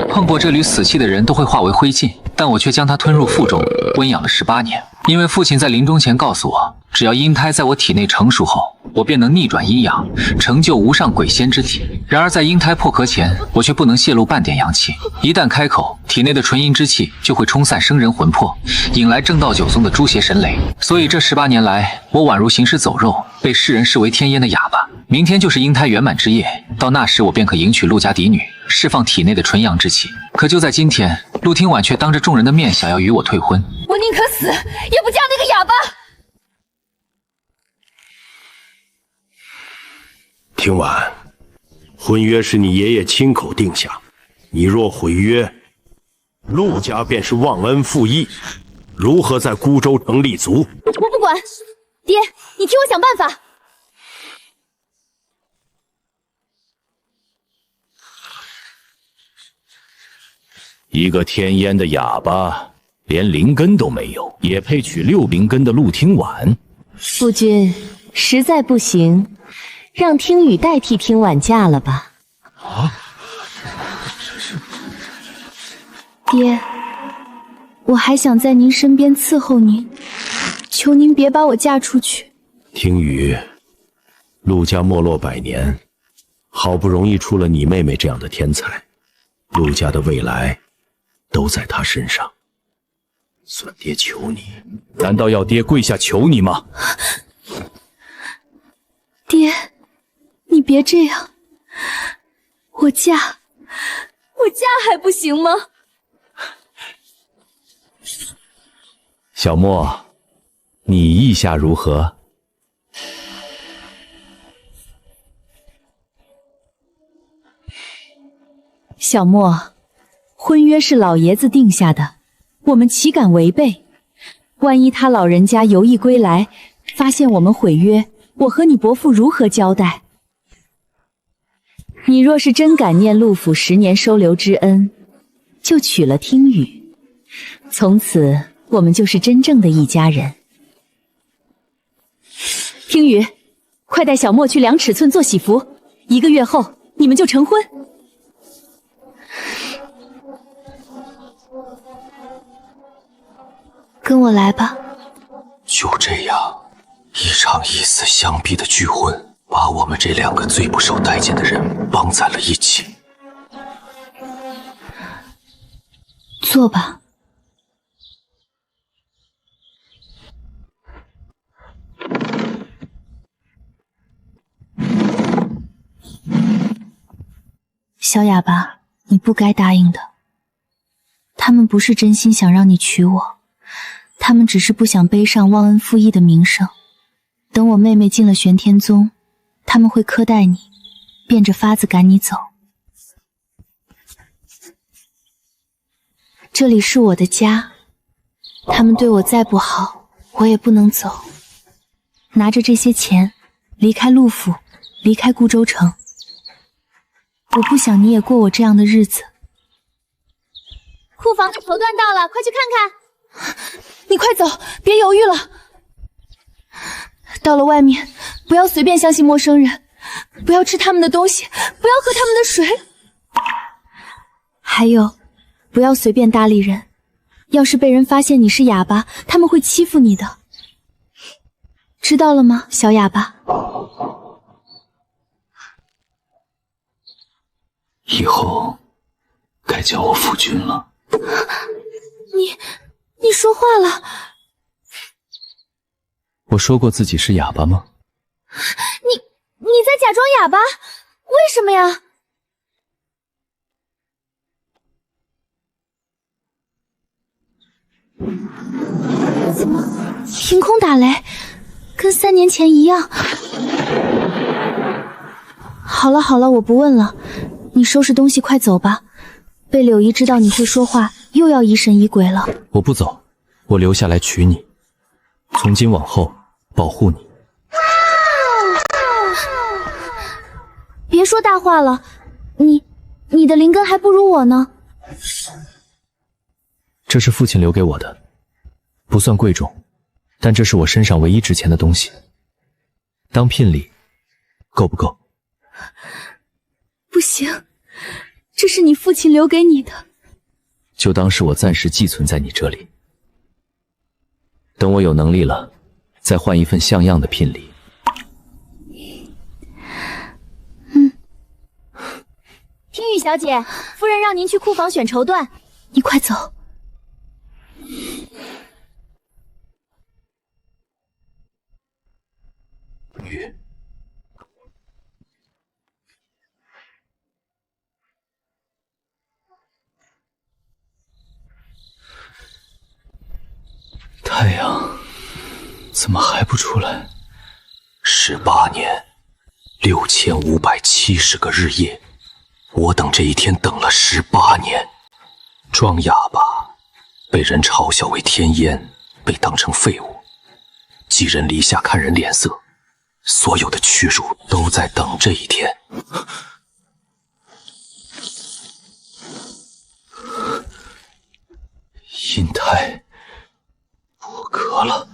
碰过这缕死气的人都会化为灰烬，但我却将它吞入腹中，温养了18年。因为父亲在临终前告诉我，只要阴胎在我体内成熟后，我便能逆转阴阳，成就无上鬼仙之体。然而在阴胎破壳前，我却不能泄露半点阳气，一旦开口，体内的纯阴之气就会冲散生人魂魄，引来正道九宗的诛邪神雷。所以这18年来，我宛如行尸走肉，被世人视为天烟的哑巴。明天就是阴胎圆满之夜，到那时我便可迎娶陆家嫡女，释放体内的纯阳之气。可就在今天，陆听婉却当着众人的面想要与我退婚。我宁可死，也不嫁那个哑巴。听婉，婚约是你爷爷亲口定下，你若毁约，陆家便是忘恩负义，如何在孤州城立足？我不管，爹，你替我想办法。一个天烟的哑巴，连灵根都没有，也配娶6灵根的陆听婉？夫君，实在不行，让听雨代替听婉嫁了吧。爹，我还想在您身边伺候您，求您别把我嫁出去。听雨，陆家没落100年，好不容易出了你妹妹这样的天才，陆家的未来都在她身上。算爹求你，难道要爹跪下求你吗？爹，你别这样，我嫁还不行吗？小莫，你意下如何？小莫，婚约是老爷子定下的，我们岂敢违背？万一他老人家游弋归来，发现我们毁约，我和你伯父如何交代？你若是真感念陆府10年收留之恩，就娶了听雨，从此我们就是真正的一家人。听雨，快带小莫去量尺寸做喜服，1个月后你们就成婚。跟我来吧。就这样，一场以死相逼的拒婚，把我们这2个最不受待见的人绑在了一起。坐吧。小哑巴，你不该答应的。他们不是真心想让你娶我，他们只是不想背上忘恩负义的名声。等我妹妹进了玄天宗，他们会苛待你，变着法子赶你走。这里是我的家，他们对我再不好，我也不能走。拿着这些钱，离开陆府，离开孤州城。我不想你也过我这样的日子。库房的绸缎到了，快去看看。你快走，别犹豫了。到了外面，不要随便相信陌生人，不要吃他们的东西，不要喝他们的水。还有，不要随便搭理人，要是被人发现你是哑巴，他们会欺负你的。知道了吗，小哑巴？以后该叫我夫君了。你说话了。我说过自己是哑巴吗？你在假装哑巴？为什么呀？怎么凭空打雷，跟3年前一样？好了好了，我不问了，你收拾东西快走吧。被柳姨知道你会说话，又要疑神疑鬼了。我不走，我留下来娶你，从今往后保护你。别说大话了，你的灵根还不如我呢。这是父亲留给我的，不算贵重，但这是我身上唯一值钱的东西，当聘礼够不够？不行，这是你父亲留给你的。就当是我暂时寄存在你这里，等我有能力了，再换一份像样的聘礼。听雨小姐，夫人让您去库房选绸缎，你快走。雨，太阳怎么还不出来？18年6570个日夜，我等这一天等了18年。装哑巴，被人嘲笑为天烟，被当成废物，寄人篱下看人脸色，所有的屈辱都在等这一天。阴胎破壳了。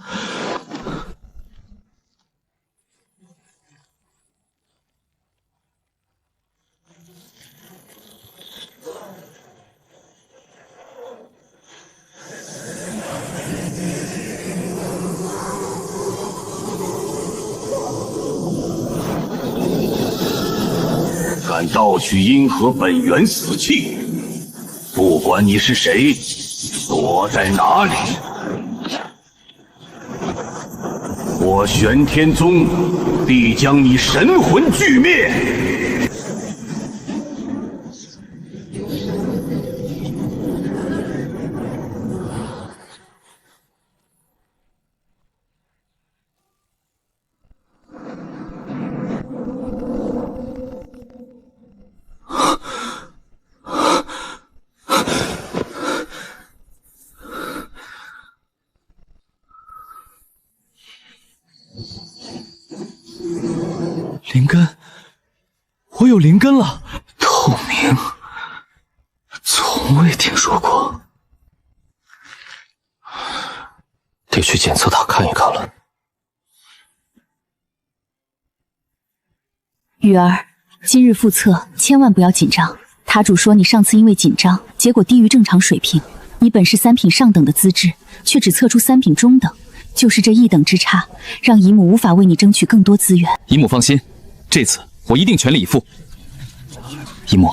敢盗取阴河本源死气，不管你是谁，躲在哪里，我玄天宗必将你神魂俱灭！灵根，我有灵根了！透明，从未听说过，得去检测塔看一看了。雨儿，今日复测，千万不要紧张。塔主说你上次因为紧张，结果低于正常水平。你本是3品上等的资质，却只测出3品中等，就是这一等之差，让姨母无法为你争取更多资源。姨母放心，这次我一定全力以赴。姨母，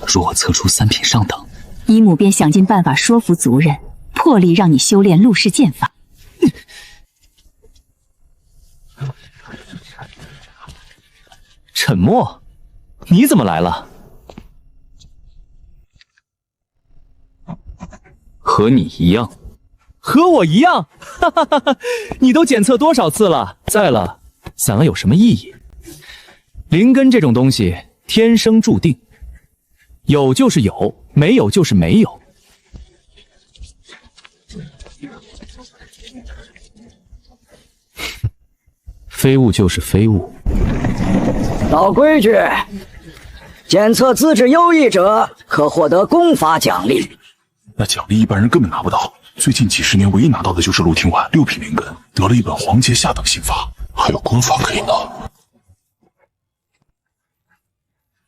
若我测出3品上等，姨母便想尽办法说服族人，破例让你修炼陆氏剑法。沉默，你怎么来了？和你一样。和我一样？哈哈哈哈！你都检测多少次了？再了，散了有什么意义？灵根这种东西，天生注定，有就是有，没有就是没有。非物就是非物。老规矩，检测资质优异者可获得功法奖励。那奖励一般人根本拿不到，最近几十年唯一拿到的就是陆廷婉6品灵根，得了一本黄阶下等心法，还有功法可以拿。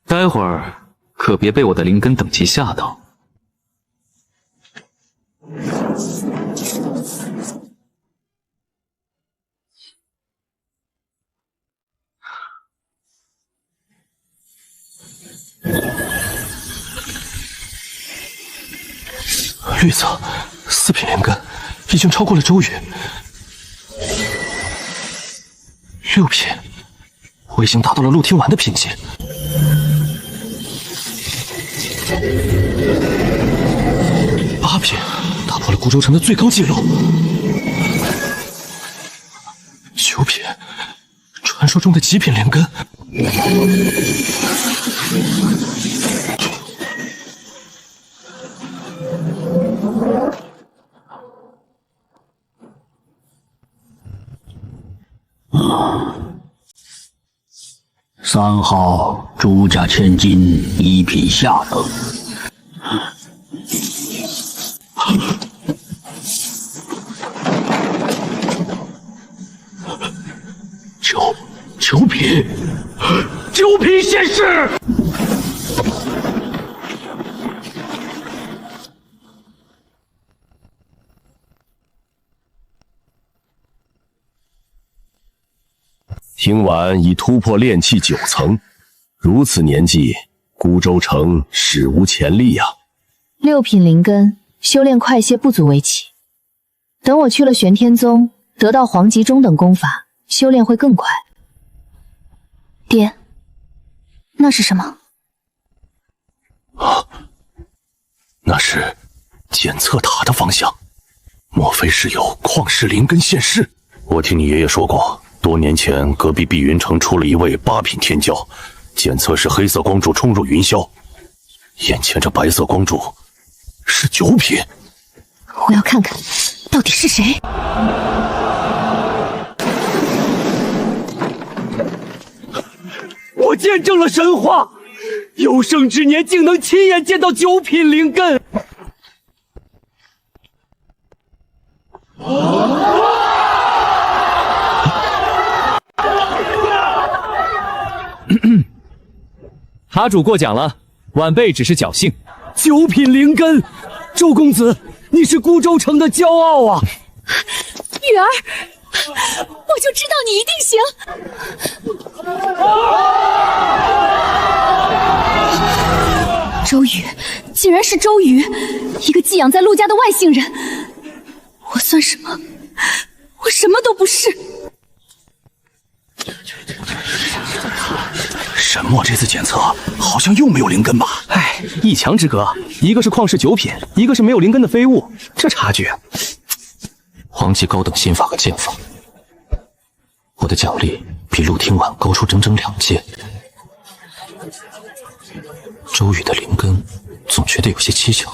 待会儿可别被我的灵根等级吓到。绿色4品灵根已经超过了周宇，6品，我已经达到了陆天丸的品级。8品，打破了孤州城的最高纪录。9品，传说中的极品灵根。3号朱家千金1品下等。听晚已突破炼气9层，如此年纪，孤州城史无前例啊！6品灵根，修炼快些不足为奇。等我去了玄天宗，得到黄级中等功法，修炼会更快。爹，那是什么？那是检测塔的方向，莫非是有旷世灵根现世？我听你爷爷说过，多年前隔壁碧云城出了一位8品天骄，检测是黑色光柱冲入云霄，眼前这白色光柱是9品。我要看看到底是谁。我见证了神话，有生之年竟能亲眼见到9品灵根。塔主过奖了，晚辈只是侥幸。9品灵根，周公子，你是孤州城的骄傲啊！雨儿，我就知道你一定行。周瑜，竟然是周瑜，一个寄养在陆家的外姓人。我算什么？我什么都不是。沈墨这次检测好像又没有灵根吧？唉，一墙之隔，一个是旷世9品，一个是没有灵根的废物，这差距。黄级高等心法和剑法，我的奖励比陆廷婉高出整整2阶。周瑜的灵根总觉得有些蹊跷。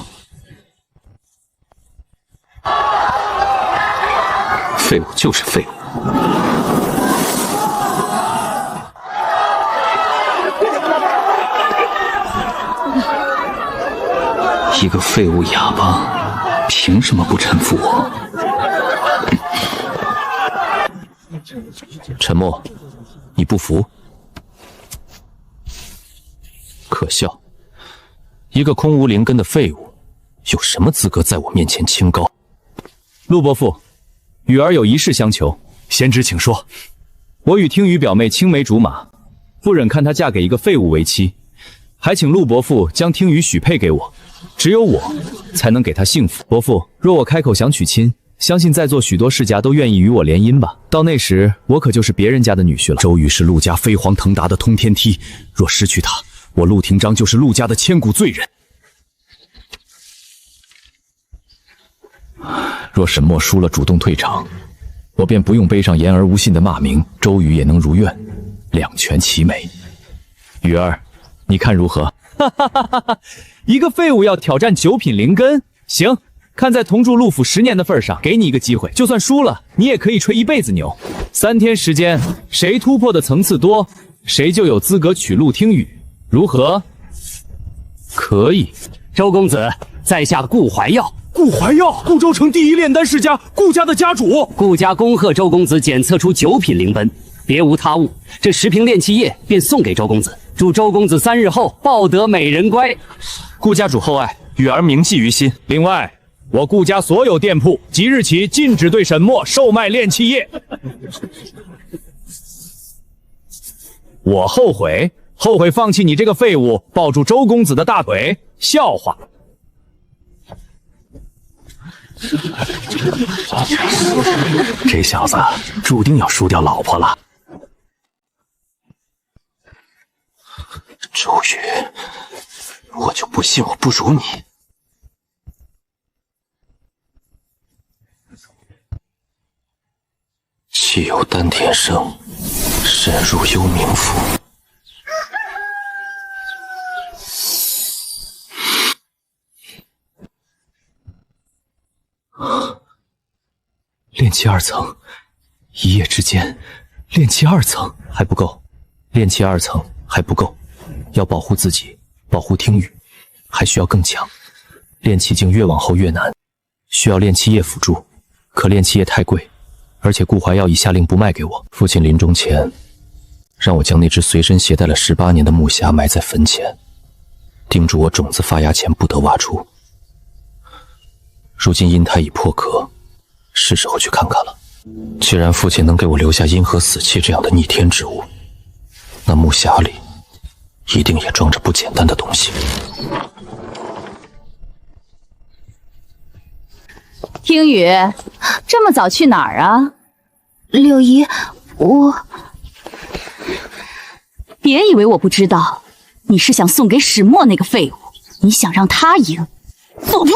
废物就是废物。一个废物哑巴，凭什么不臣服我？沉默，你不服？可笑，一个空无灵根的废物，有什么资格在我面前清高？陆伯父，雨儿有一事相求，先知请说。我与听雨表妹青梅竹马，不忍看她嫁给一个废物为妻，还请陆伯父将听雨许配给我，只有我才能给她幸福。伯父，若我开口想娶亲，相信在座许多世家都愿意与我联姻吧。到那时，我可就是别人家的女婿了。周瑜是陆家飞黄腾达的通天梯，若失去他，我陆廷章就是陆家的千古罪人。若沈墨输了主动退场，我便不用背上言而无信的骂名，周瑜也能如愿，两全其美。雨儿，你看如何？哈哈哈哈哈！一个废物要挑战9品灵根，行，看在同住陆府10年的份上，给你一个机会，就算输了，你也可以吹一辈子牛。3天时间，谁突破的层次多，谁就有资格娶陆听雨，如何？可以。周公子，在下顾怀耀。顾怀耀，顾州城第一炼丹世家，顾家的家主。顾家恭贺周公子检测出9品灵根，别无他物，这10瓶炼气液便送给周公子，祝周公子3日后抱得美人归。顾家主厚爱，雨儿铭记于心。另外，我顾家所有店铺即日起禁止对沈墨售卖炼气液。我后悔放弃你这个废物，抱住周公子的大腿，笑话。这小子注定要输掉老婆了。周瑜，我就不信我不如你。气由丹田生，神入幽冥府。炼气2层，一夜之间，炼气2层还不够，炼气2层还不够，要保护自己，保护听雨，还需要更强。炼气境越往后越难，需要炼气液辅助，可炼气液太贵，而且顾怀耀已下令不卖给我。父亲临终前，让我将那只随身携带了18年的木匣埋在坟前，叮嘱我种子发芽前不得挖出。如今阴胎已破壳，是时候去看看了。既然父亲能给我留下阴和死气这样的逆天之物，那木匣里一定也装着不简单的东西。听雨，这么早去哪儿啊？柳姨，我……别以为我不知道，你是想送给始末那个废物，你想让他赢，做梦！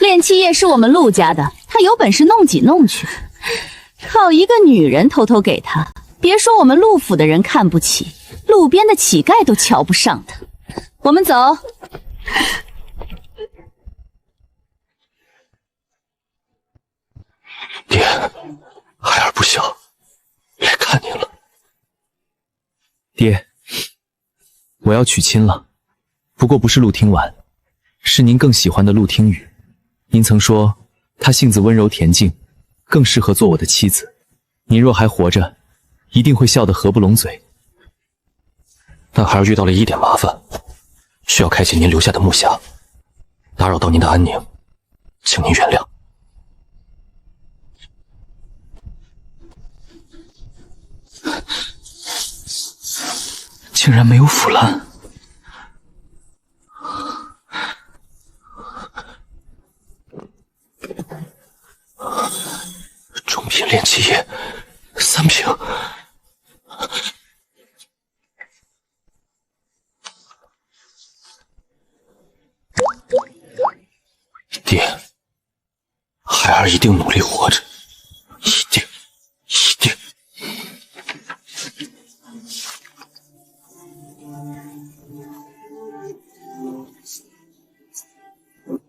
炼气液是我们陆家的，他有本事弄几弄去，靠一个女人偷偷给他，别说我们陆府的人看不起，路边的乞丐都瞧不上他。我们走。爹，孩儿不孝，来看您了。爹，我要娶亲了，不过不是陆听婉，是您更喜欢的陆听雨。您曾说她性子温柔恬静，更适合做我的妻子。您若还活着，一定会笑得合不拢嘴。但孩儿遇到了一点麻烦，需要开启您留下的木匣，打扰到您的安宁，请您原谅。竟然没有腐烂，中品炼气液3瓶。爹，孩儿一定努力活着，一定，一定。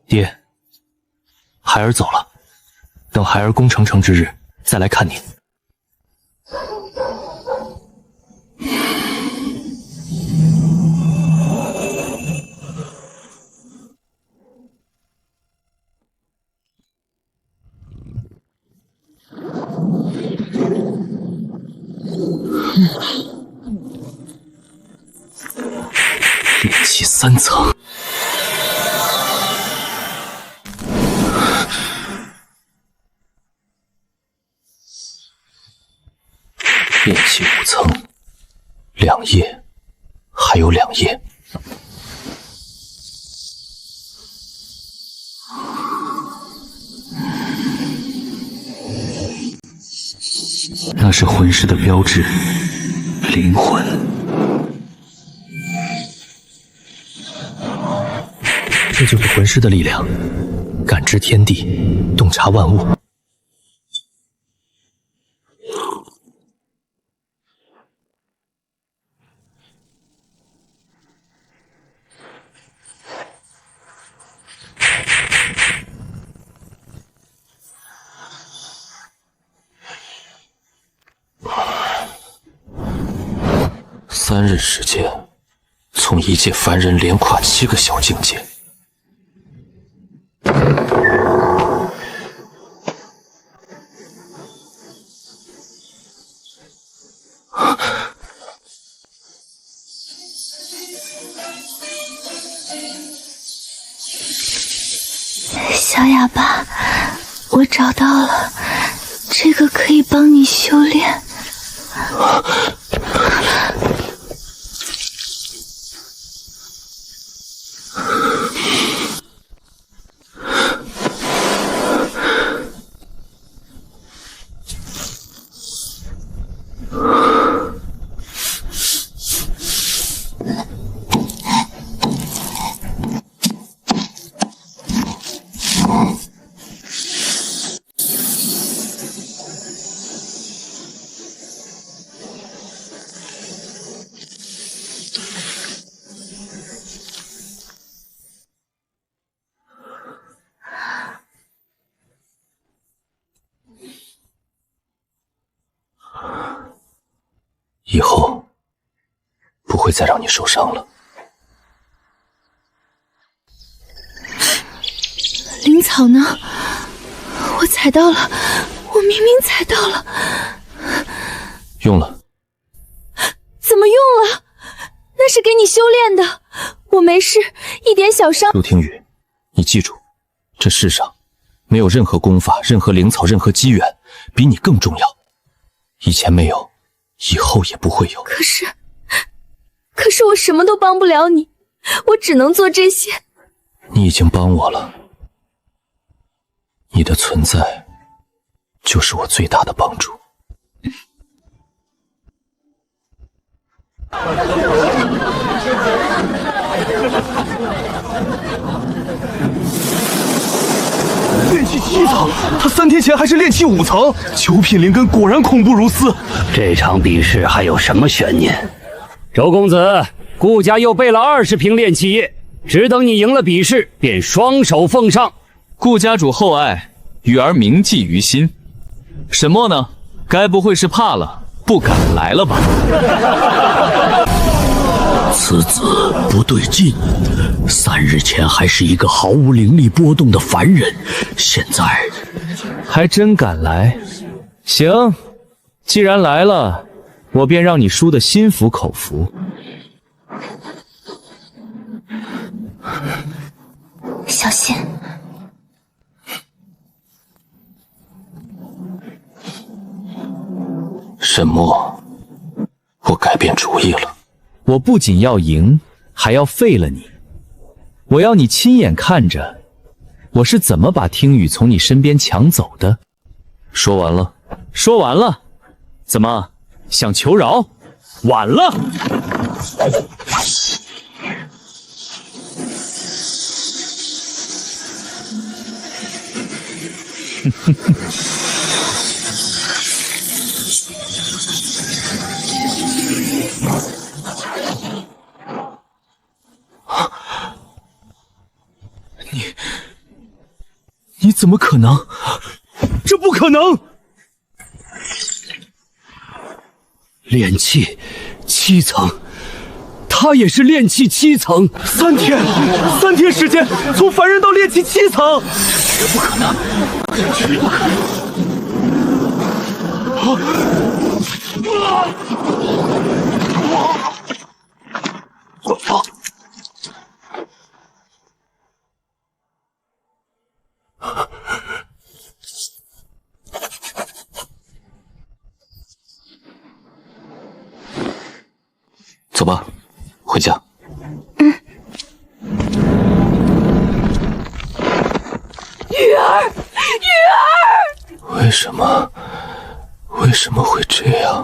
爹，孩儿走了，等孩儿功成成之日再来看您。炼气3层。炼气5层，2页，还有2页。那是魂师的标志，灵魂。这就是魂师的力量，感知天地，洞察万物。3日时间，从一介凡人连跨7个小境界。小哑巴，我找到了，这个可以帮你修炼。以后不会再让你受伤了。灵草呢？我踩到了，我明明踩到了。用了。怎么用了？那是给你修炼的，我没事，一点小伤。陆听雨，你记住，这世上没有任何功法、任何灵草、任何机缘比你更重要。以前没有，以后也不会有。可是我什么都帮不了你，我只能做这些。你已经帮我了，你的存在就是我最大的帮助。炼气7层，他3天前还是炼气5层。9品灵根果然恐怖如斯。这场比试还有什么悬念？周公子，顾家又备了20瓶炼气液，只等你赢了比试，便双手奉上。顾家主厚爱，雨儿铭记于心。沈墨呢？该不会是怕了，不敢来了吧？此子不对劲，3日前还是一个毫无灵力波动的凡人，现在还真敢来。行，既然来了，我便让你输得心服口服。小心。沈墨，我改变主意了。我不仅要赢，还要废了你。我要你亲眼看着我是怎么把听雨从你身边抢走的。说完了，说完了。怎么想求饶？晚了。你怎么可能？这不可能！炼气7层，他也是炼气7层。3天时间，从凡人到炼气7层，绝不可能，绝不可能！滚吧！走吧，回家。雨儿，为什么会这样？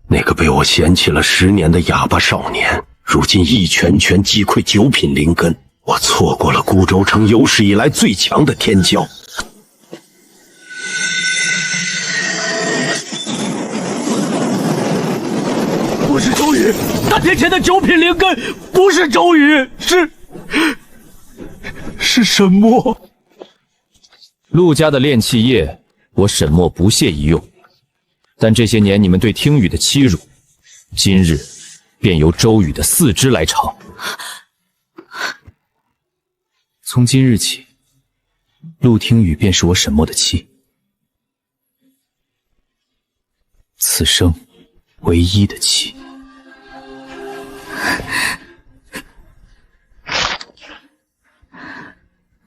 那个被我嫌弃了10年的哑巴少年，如今一拳拳击溃9品灵根，我错过了孤州城有史以来最强的天骄。不是周瑜，3天前的9品灵根不是周瑜，是沈墨。陆家的炼气液，我沈墨不屑一用。但这些年你们对听雨的欺辱，今日便由周瑜的4肢来偿。从今日起，陆听雨便是我沈墨的妻，此生唯一的妻。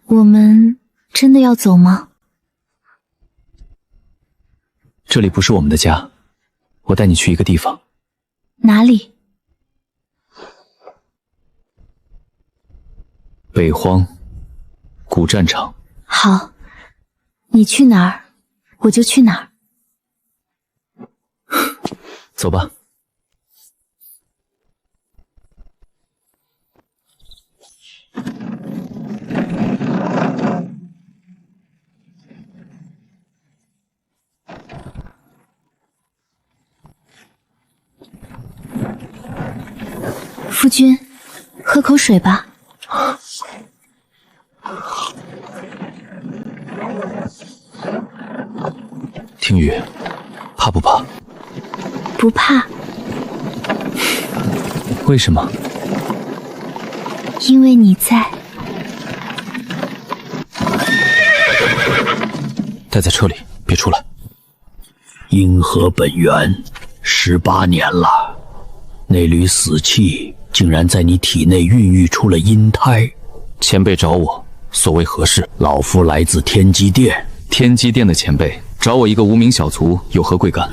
我们真的要走吗？这里不是我们的家，我带你去一个地方。哪里？北荒古战场。好，你去哪儿，我就去哪儿。走吧。夫君，喝口水吧。听雨，怕不怕？不怕。为什么？因为你在。待在车里，别出来。因何本源18年了，那缕死气竟然在你体内孕育出了阴胎。前辈找我，所谓何事？老夫来自天机殿，天机殿的前辈找我一个无名小卒有何贵干？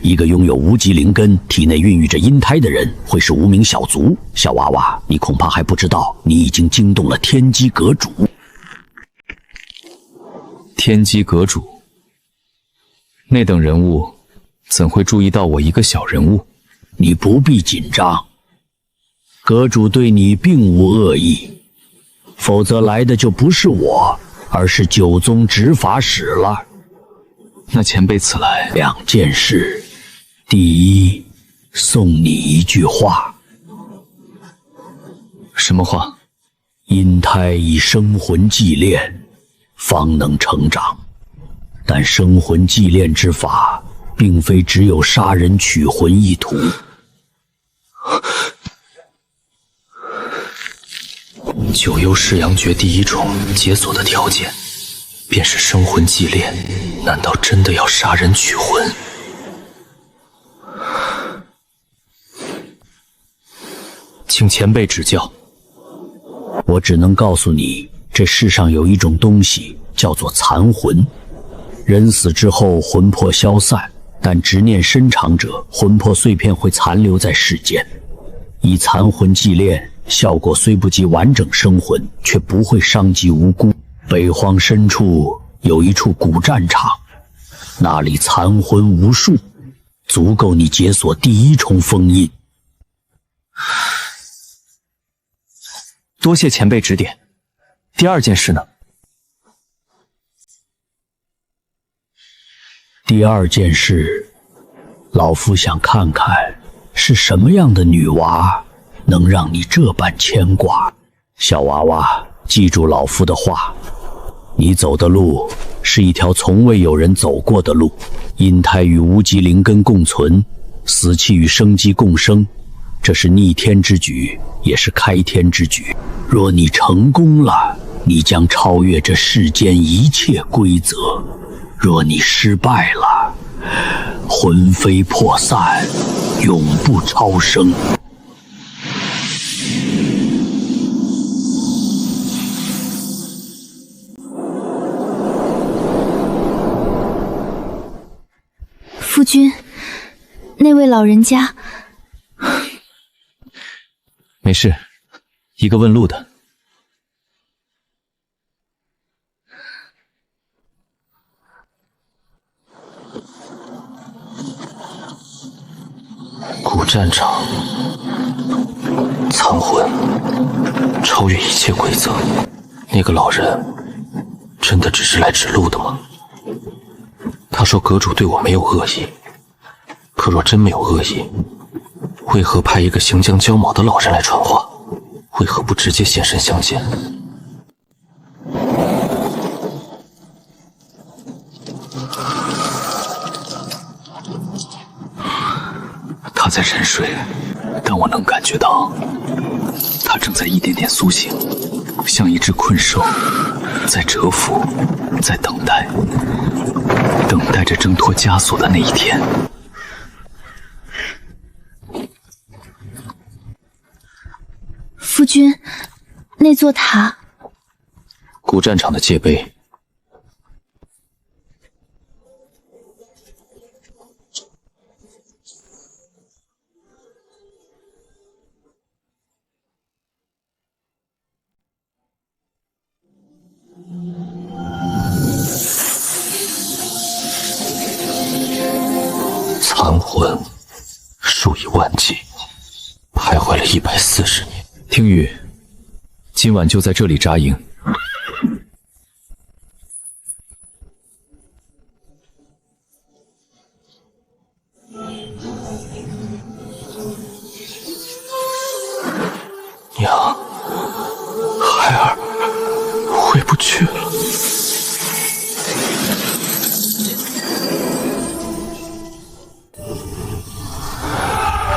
一个拥有无极灵根、体内孕育着阴胎的人，会是无名小卒？小娃娃，你恐怕还不知道，你已经惊动了天机阁主。天机阁主，那等人物怎会注意到我一个小人物？你不必紧张，阁主对你并无恶意，否则来的就不是我，而是九宗执法使了。那前辈此来2件事，第一，送你一句话。什么话？阴胎以生魂祭炼，方能成长。但生魂祭炼之法，并非只有杀人取魂一途。九幽噬阳诀第一重解锁的条件，便是生魂祭炼。难道真的要杀人取魂？请前辈指教。我只能告诉你，这世上有一种东西叫做残魂。人死之后，魂魄消散，但执念深长者，魂魄碎片会残留在世间。以残魂祭炼，效果虽不及完整生魂，却不会伤及无辜。北荒深处有一处古战场，那里残魂无数，足够你解锁第一重封印。多谢前辈指点。第2件事呢？第2件事，老夫想看看是什么样的女娃能让你这般牵挂。小娃娃，记住老夫的话，你走的路是一条从未有人走过的路。阴胎与无极灵根共存，死气与生机共生，这是逆天之举，也是开天之举。若你成功了，你将超越这世间一切规则；若你失败了，魂飞魄散，永不超生。夫君，那位老人家……没事，一个问路的。古战场，残魂，超越一切规则。那个老人真的只是来指路的吗？他说阁主对我没有恶意，可若真没有恶意，为何派一个行将焦卯的老人来传话？为何不直接现身相见？他在沉睡，但我能感觉到他正在一点点苏醒，像一只困兽，在蛰伏，在等待，等待着挣脱枷锁的那一天。夫君，那座塔，古战场的界碑。残魂数以万计，徘徊了140年。听雨，今晚就在这里扎营。娘，孩儿回不去了。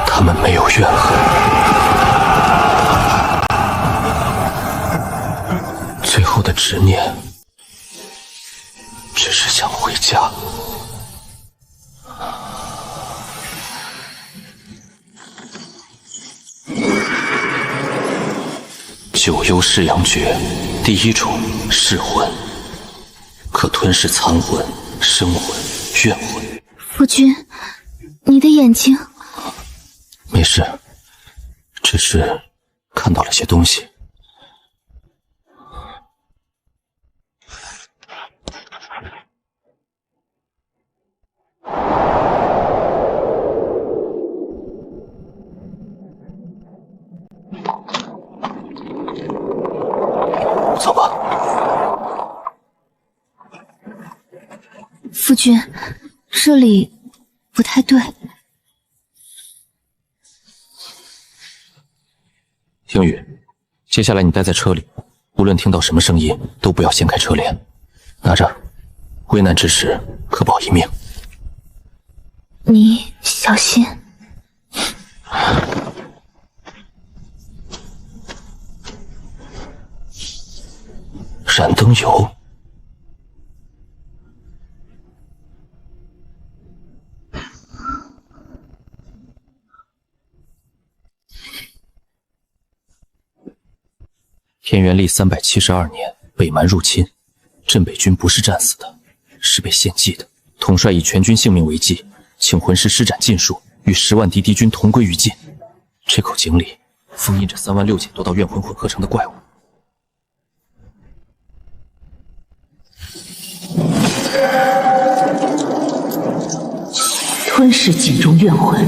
他们没有怨恨，最后的执念只是想回家。九幽噬阳诀第一重噬魂，可吞噬残魂、生魂、怨魂。夫君，你的眼睛……没事，只是看到了些东西。走吧。夫君，这里不太对。听雨，接下来你待在车里，无论听到什么声音，都不要掀开车帘。拿着，危难之时可保一命。你小心。燃灯油。天元历372年，北蛮入侵，镇北军不是战死的，是被献祭的。统帅以全军性命为祭，请魂师施展禁术，与10万敌敌军同归于尽。这口井里封印着36000多道怨魂混合成的怪物。吞噬井中怨魂。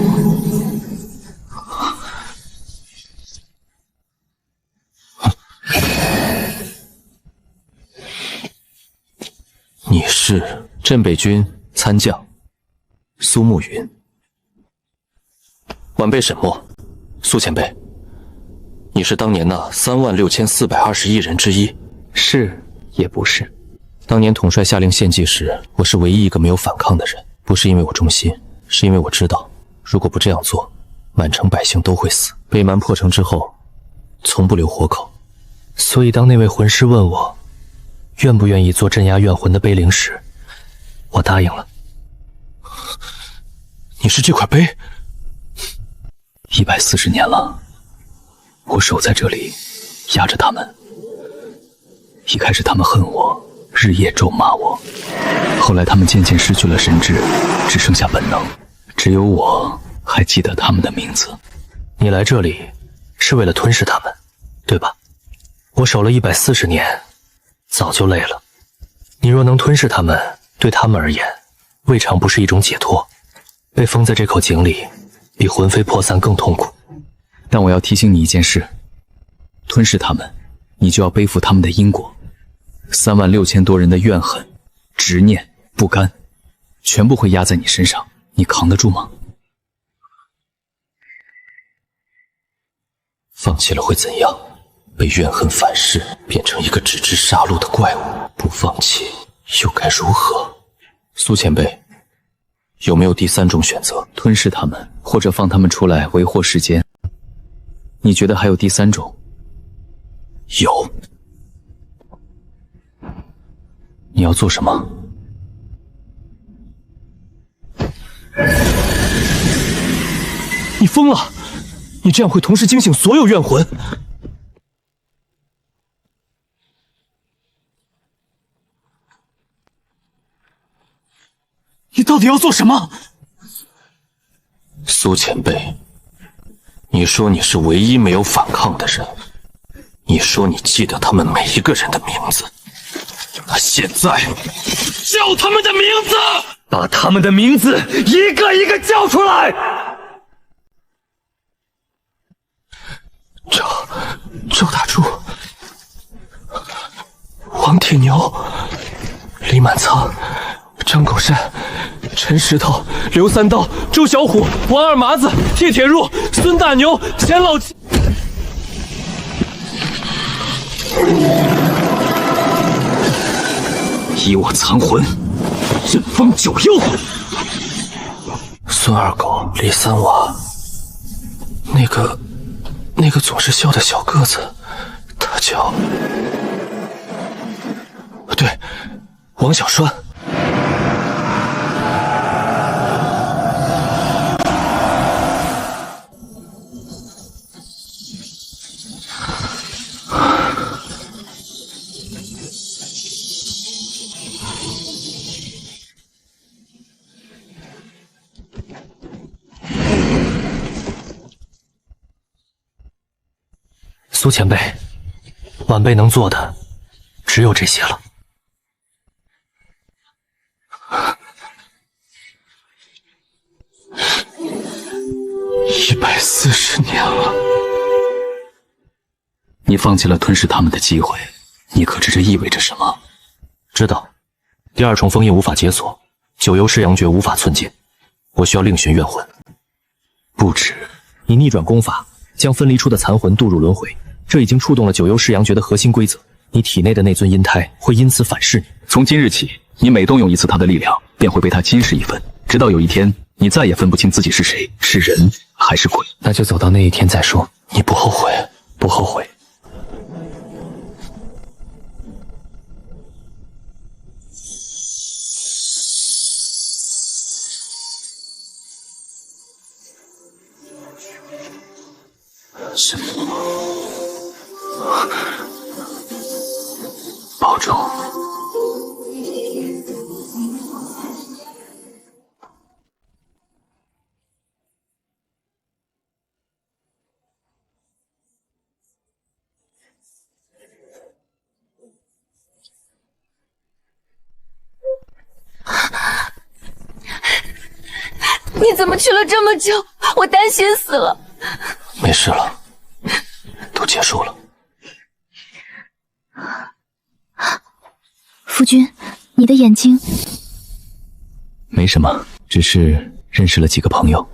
你是镇北军参将苏慕云。晚辈沈墨，苏前辈，你是当年那36421人之一？是也不是。当年统帅下令献祭时，我是唯一一个没有反抗的人，不是因为我忠心，是因为我知道，如果不这样做，满城百姓都会死。北蛮破城之后，从不留活口，所以当那位魂师问我愿不愿意做镇压怨魂的碑灵时，我答应了。你是这块碑？140年了，我守在这里，压着他们。一开始他们恨我，日夜咒骂我，后来他们渐渐失去了神智，只剩下本能，只有我还记得他们的名字。你来这里是为了吞噬他们，对吧？我守了140年，早就累了。你若能吞噬他们，对他们而言，未尝不是一种解脱。被封在这口井里，比魂飞魄散更痛苦。但我要提醒你一件事，吞噬他们，你就要背负他们的因果。36000多人的怨恨、执念、不甘，全部会压在你身上，你扛得住吗？放弃了会怎样？被怨恨反噬，变成一个只知杀戮的怪物。不放弃又该如何？苏前辈，有没有第3种选择？吞噬他们，或者放他们出来为祸世间。你觉得还有第3种？有。你要做什么？你疯了！你这样会同时惊醒所有怨魂。你到底要做什么？苏前辈，你说你是唯一没有反抗的人，你说你记得他们每一个人的名字，那现在叫他们的名字，把他们的名字一个一个叫出来。赵大柱、王铁牛、李满仓、张狗山、陈石头、刘三刀、周小虎、王二麻子、铁铁入、孙大牛、钱老七。以我残魂，阵风九幽。孙二狗、李三娃，那个总是笑的小个子，他叫……对，王小栓。苏前辈，晚辈能做的只有这些了。140年了，你放弃了吞噬他们的机会，你可知这意味着什么？知道，第二重封印无法解锁，九幽噬阳诀无法寸进，我需要另寻冤魂。不止，你逆转功法，将分离出的残魂渡入轮回，这已经触动了九幽噬阳诀的核心规则。你体内的那尊阴胎会因此反噬你。从今日起，你每动用一次他的力量，便会被他侵蚀一份，直到有一天，你再也分不清自己是谁，是人还是鬼。那就走到那一天再说。你不后悔？不后悔。什么？保重。你怎么去了这么久？我担心死了。没事了，都结束了。夫君，你的眼睛……没什么，只是认识了几个朋友。